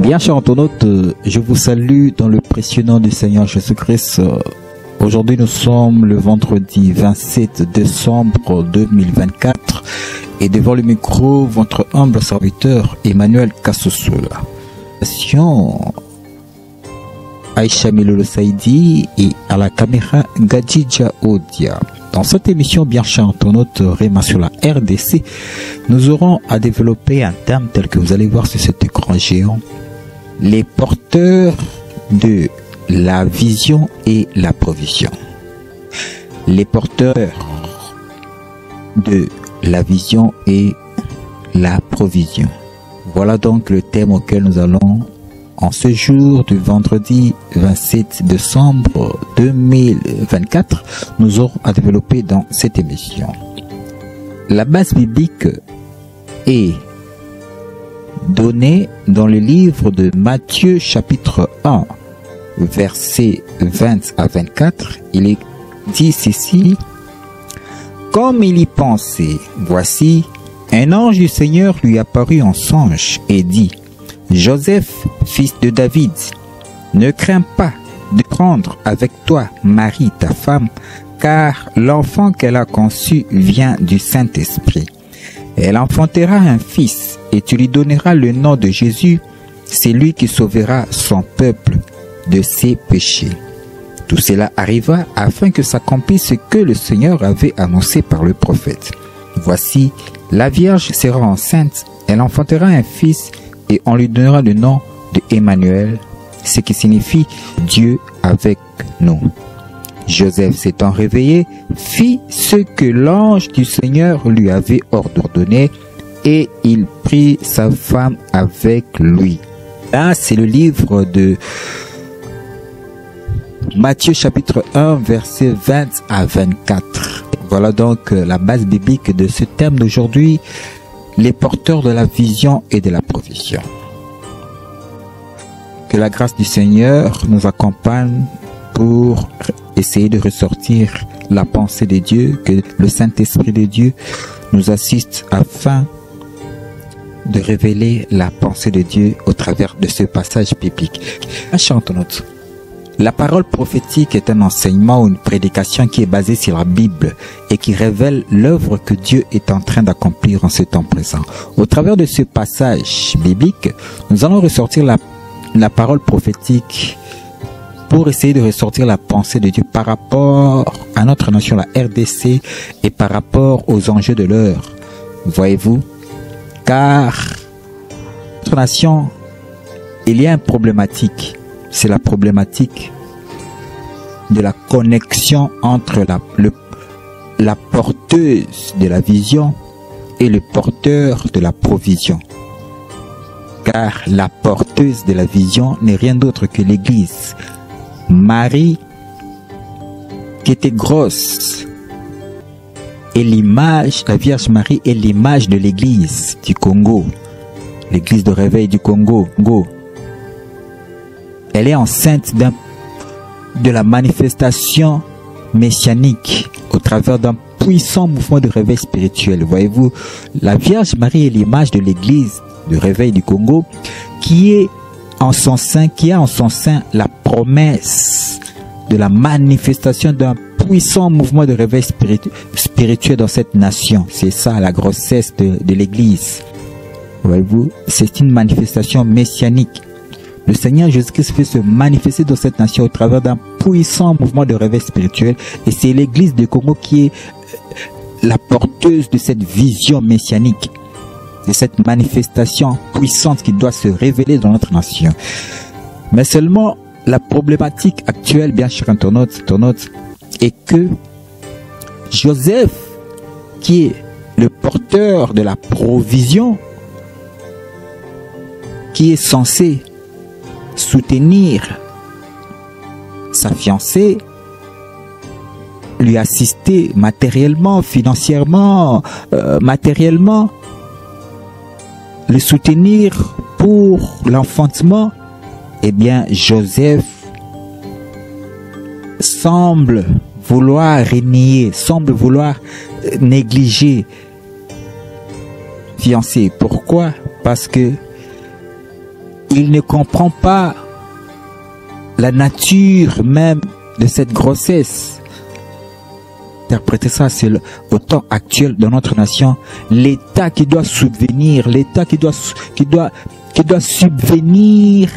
Bien, chers internautes, je vous salue dans le précieux nom du Seigneur Jésus-Christ. Aujourd'hui, nous sommes le vendredi 27 décembre 2024 et devant le micro, votre humble serviteur Emmanuel Kassosola. Aïcha Milolo Saïdi et à la caméra Gadjidja Odia. Dans cette émission, bien chers internautes, Réma sur la RDC, nous aurons à développer un thème tel que vous allez voir sur cet écran géant. Les porteurs de la vision et la provision. Les porteurs de la vision et la provision. Voilà donc le thème auquel nous allons en ce jour du vendredi 27 décembre 2024, nous aurons à développer dans cette émission. La base biblique est donnée dans le livre de Matthieu chapitre 1, versets 20 à 24. Il est dit ceci: comme il y pensait, voici, un ange du Seigneur lui apparut en songe et dit: Joseph, fils de David, ne crains pas de prendre avec toi Marie, ta femme, car l'enfant qu'elle a conçu vient du Saint-Esprit. Elle enfantera un fils, et tu lui donneras le nom de Jésus. C'est lui qui sauvera son peuple de ses péchés. Tout cela arriva afin que s'accomplisse ce que le Seigneur avait annoncé par le prophète. Voici, la Vierge sera enceinte, elle enfantera un fils, et on lui donnera le nom de Emmanuel, ce qui signifie Dieu avec nous. Joseph s'étant réveillé, fit ce que l'ange du Seigneur lui avait ordonné, et il prit sa femme avec lui. Là, c'est le livre de Matthieu chapitre 1, versets 20 à 24. Voilà donc la base biblique de ce thème d'aujourd'hui. Les porteurs de la vision et de la provision. Que la grâce du Seigneur nous accompagne pour essayer de ressortir la pensée de Dieu, que le Saint-Esprit de Dieu nous assiste afin de révéler la pensée de Dieu au travers de ce passage biblique. Chantons-nous. La parole prophétique est un enseignement ou une prédication qui est basée sur la Bible et qui révèle l'œuvre que Dieu est en train d'accomplir en ce temps présent. Au travers de ce passage biblique, nous allons ressortir la parole prophétique pour essayer de ressortir la pensée de Dieu par rapport à notre nation, la RDC, et par rapport aux enjeux de l'heure. Voyez-vous, car notre nation, il y a une problématique. C'est la problématique de la connexion entre la porteuse de la vision et le porteur de la provision. Car la porteuse de la vision n'est rien d'autre que l'Église. Marie, qui était grosse, est l'image, la Vierge Marie est l'image de l'Église du Congo, l'Église de réveil du Congo. Elle est enceinte de la manifestation messianique au travers d'un puissant mouvement de réveil spirituel. Voyez-vous, la Vierge Marie est l'image de l'Église de réveil du Congo qui a en son sein la promesse de la manifestation d'un puissant mouvement de réveil spirituel dans cette nation. C'est ça la grossesse de l'Église. Voyez-vous, c'est une manifestation messianique. Le Seigneur Jésus-Christ fait se manifester dans cette nation au travers d'un puissant mouvement de réveil spirituel. Et c'est l'Église du Congo qui est la porteuse de cette vision messianique, de cette manifestation puissante qui doit se révéler dans notre nation. Mais seulement, la problématique actuelle, bien chers internautes, est que Joseph, qui est le porteur de la provision, qui est censé soutenir sa fiancée, lui assister matériellement, financièrement, le soutenir pour l'enfantement, eh bien Joseph semble vouloir renier, semble vouloir négliger fiancé. Pourquoi? Parce que il ne comprend pas la nature même de cette grossesse. Interpréter ça, c'est au temps actuel de notre nation, l'État qui doit subvenir, l'État qui doit subvenir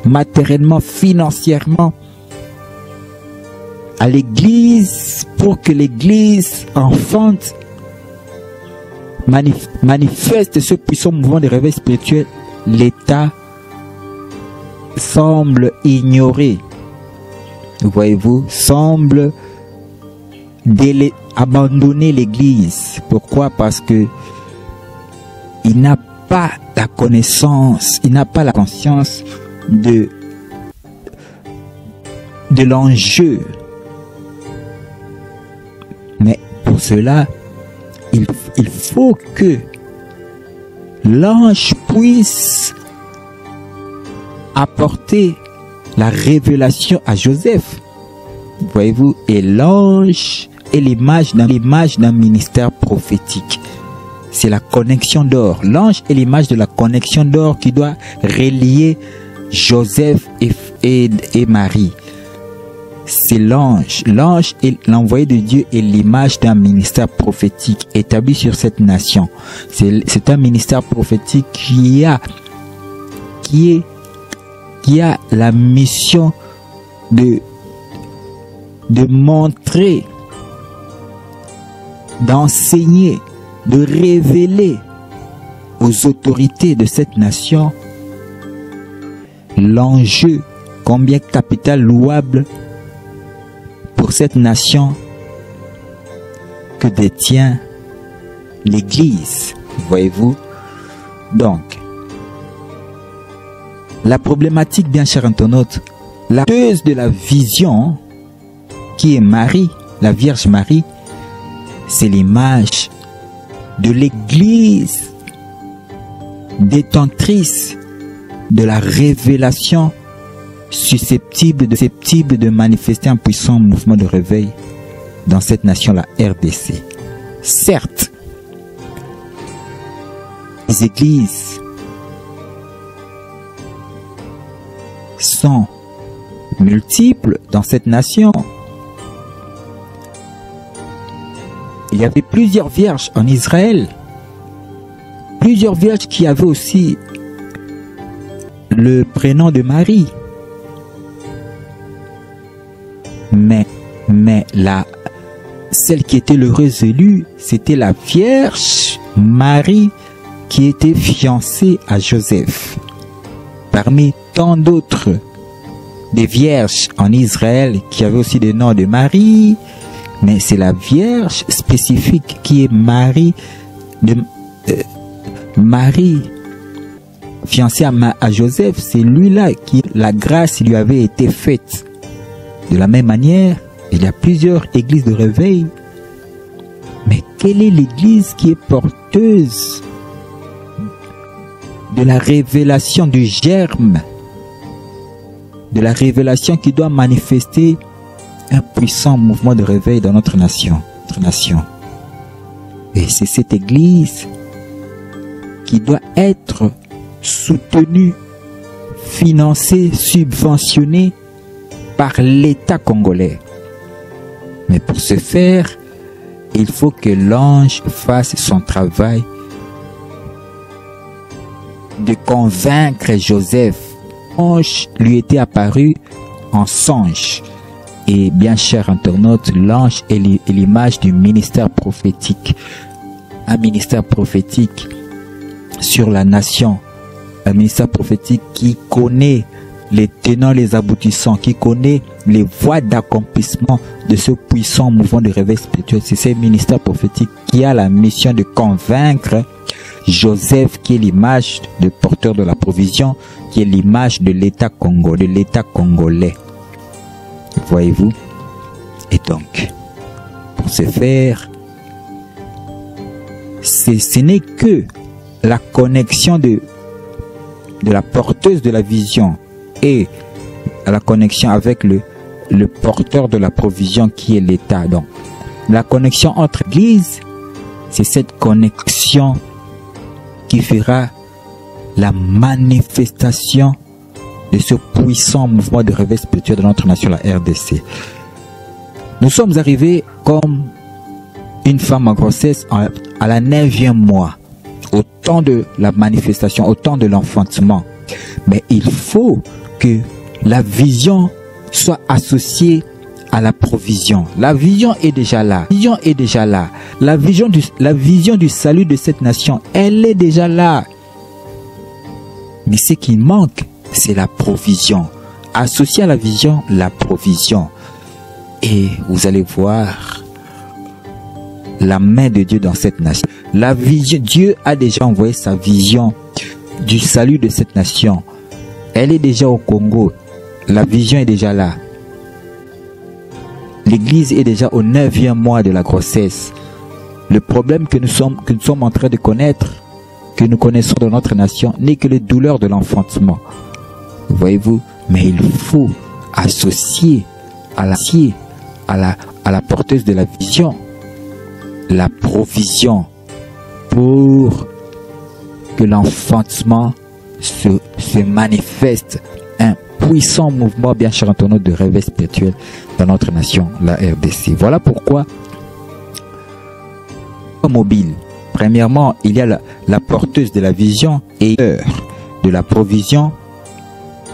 matériellement, financièrement à l'Église pour que l'Église enfante, manifeste ce puissant mouvement de réveil spirituel. L'État semble ignorer, voyez-vous, semble abandonner l'Église. Pourquoi? Parce que il n'a pas la connaissance, il n'a pas la conscience de l'enjeu. Mais pour cela, il faut que l'ange puisse apporter la révélation à Joseph. Voyez-vous, et l'ange est l'image d'un ministère prophétique. C'est la connexion d'or. L'ange est l'image de la connexion d'or qui doit relier Joseph et Marie. C'est l'ange. L'ange est l'envoyé de Dieu et l'image d'un ministère prophétique établi sur cette nation. C'est un ministère prophétique qui a la mission de montrer, d'enseigner, de révéler aux autorités de cette nation l'enjeu combien capital, louable pour cette nation que détient l'Église. Voyez-vous? Donc, la problématique, bien chers internautes, la porteuse de la vision, qui est Marie, la Vierge Marie, c'est l'image de l'Église détentrice de la révélation susceptible de manifester un puissant mouvement de réveil dans cette nation, la RDC. Certes, les églises sont multiples dans cette nation. Il y avait plusieurs vierges en Israël, plusieurs vierges qui avaient aussi le prénom de Marie. Mais celle qui était l'heureuse élue, c'était la Vierge Marie qui était fiancée à Joseph. Parmi tant d'autres des vierges en Israël qui avaient aussi des noms de Marie, mais c'est la Vierge spécifique qui est Marie, Marie fiancée à Joseph. C'est lui-là qui la grâce lui avait été faite. De la même manière, il y a plusieurs églises de réveil. Mais quelle est l'église qui est porteuse de la révélation du germe, de la révélation qui doit manifester un puissant mouvement de réveil dans notre nation. Et c'est cette église qui doit être soutenue, financée, subventionnée par l'État congolais. Mais pour ce faire, il faut que l'ange fasse son travail de convaincre Joseph. L'ange lui était apparu en songe. Et bien cher internaute, l'ange est l'image du ministère prophétique. Un ministère prophétique sur la nation. Un ministère prophétique qui connaît les tenants, les aboutissants, qui connaît les voies d'accomplissement de ce puissant mouvement de réveil spirituel. C'est ce ministère prophétique qui a la mission de convaincre Joseph, qui est l'image de porteur de la provision, qui est l'image de l'État congolais, Voyez-vous? Et donc, pour ce faire, ce n'est que la connexion de la porteuse de la vision et à la connexion avec le porteur de la provision qui est l'État. Donc, la connexion entre l'Église, c'est cette connexion qui fera la manifestation de ce puissant mouvement de réveil spirituel de notre nation, la RDC. Nous sommes arrivés comme une femme en grossesse à la 9e mois, au temps de la manifestation, au temps de l'enfantement. Mais il faut que la vision soit associée à la provision. La vision est déjà là. La vision est déjà là. La vision du salut de cette nation, elle est déjà là. Mais ce qui manque, c'est la provision. Associé à la vision, la provision. Et vous allez voir la main de Dieu dans cette nation. La vision, Dieu a déjà envoyé sa vision du salut de cette nation. Elle est déjà au Congo. La vision est déjà là. L'église est déjà au 9e mois de la grossesse. Le problème que nous sommes en train de connaître, que nous connaissons dans notre nation, n'est que les douleurs de l'enfantement. Voyez-vous? Mais il faut associer à la porteuse de la vision la provision pour que l'enfantement se manifeste. Un puissant mouvement, bien cher Antonio, de réveil spirituel dans notre nation, la RDC. Voilà pourquoi mobile. Premièrement, il y a la porteuse de la vision et de la provision.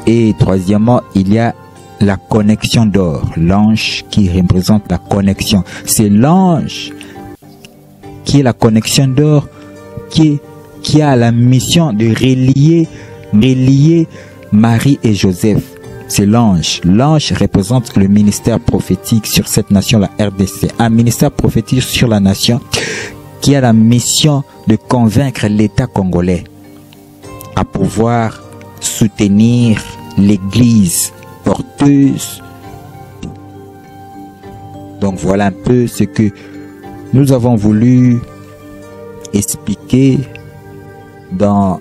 Et troisièmement, il y a la connexion d'or, l'ange qui représente la connexion. C'est l'ange qui est la connexion d'or, qui a la mission de relier Marie et Joseph. C'est l'ange. L'ange représente le ministère prophétique sur cette nation, la RDC. Un ministère prophétique sur la nation qui a la mission de convaincre l'État congolais à pouvoir soutenir l'église porteuse. Donc voilà un peu ce que nous avons voulu expliquer dans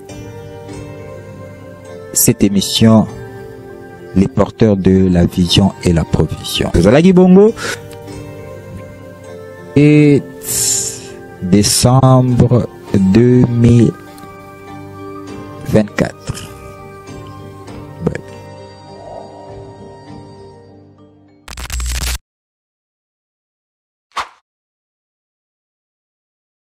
cette émission, les porteurs de la vision et la provision. Zalagi Bongo, et décembre 2024.